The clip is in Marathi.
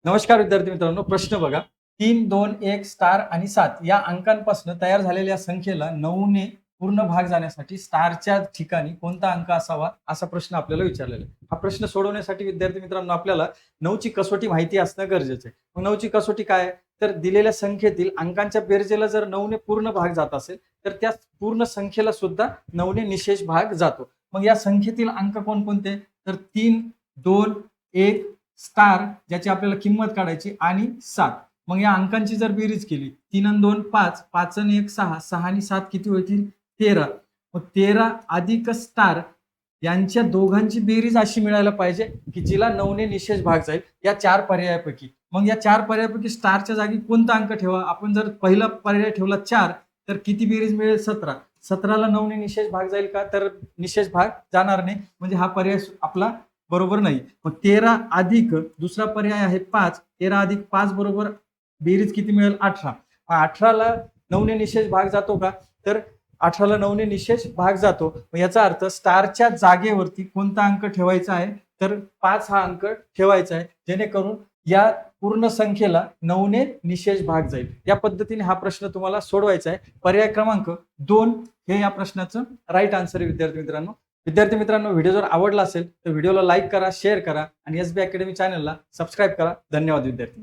नमस्कार विद्यार्थी मित्रांनो, प्रश्न बघा. 3, 2, 1 स्टार आणि 7 या अंकांपासून तयार झालेल्या संख्येला 9 ने पूर्ण भाग जाण्यासाठी स्टारच्या ठिकाणी कोणता अंक असावा, असा प्रश्न आपल्याला विचारलेला आहे. हा प्रश्न सोडवण्यासाठी विद्यार्थी मित्रांनो आपल्याला 9 ची कसोटी माहिती असणं गरजेचं आहे. मग 9 ची कसोटी काय आहे? तर दिलेल्या संख्येतील अंकांच्या बेरजेला जर 9 ने पूर्ण भाग जात असेल, तर त्या पूर्ण संख्येला सुद्धा 9 ने निशेष भाग जातो. मग या संख्येतील अंक कोणकोणते? तर 3, 2, 1 स्टार ज्याची आपल्याला किंमत काढायची आणि 7. मग या अंकांची जर बेरीज केली 3 आणि 2 5, 5 आणि 1 6, 6 आणि 7 किती होतील? 13. मग 13 अधिक स्टार यांच्या दोघांची बेरीज अशी मिळायला पाहिजे की जिला 9 ने निशेष भाग जाईल या 4 पर्यायापैकी. मग या 4 पर्यायापैकी स्टारच्या जागी कोणता अंक ठेवा? आपण जर पहिला पर्याय ठेवला 4 तर किती बेरीज मिळेल? 17. 17ला 9 ने निशेष भाग जाईल का? तर निशेष भाग जाणार नाही, म्हणजे हा पर्याय आपला बरोबर नाही. मग 13 अधिक दुसरा पर्याय आहे 5. 13 अधिक 5 बरोबर बेरीज किती मिळेल? 18. 18ला 9 ने निशेष भाग जातो का? तर 18ला 9 ने निशेष भाग जातो. मग याचा अर्थ स्टारच्या जागेवरती कोणता अंक ठेवायचा आहे? तर 5 हा अंक ठेवायचा आहे, जेणेकरून या पूर्ण संख्येला 9 ने निशेष भाग जाईल. या पद्धतीने हा प्रश्न तुम्हाला सोडवायचा आहे. पर्याय क्रमांक 2 हे या प्रश्नाचं राईट आन्सर आहे विद्यार्थी मित्रांनो. विद्यार्थी मित्रांनो, व्हिडिओ जर आवडला असेल तर व्हिडिओला लाईक करा, शेअर करा आणि एसबी अकॅडमी चॅनलला सबस्क्राईब करा. धन्यवाद विद्यार्थी.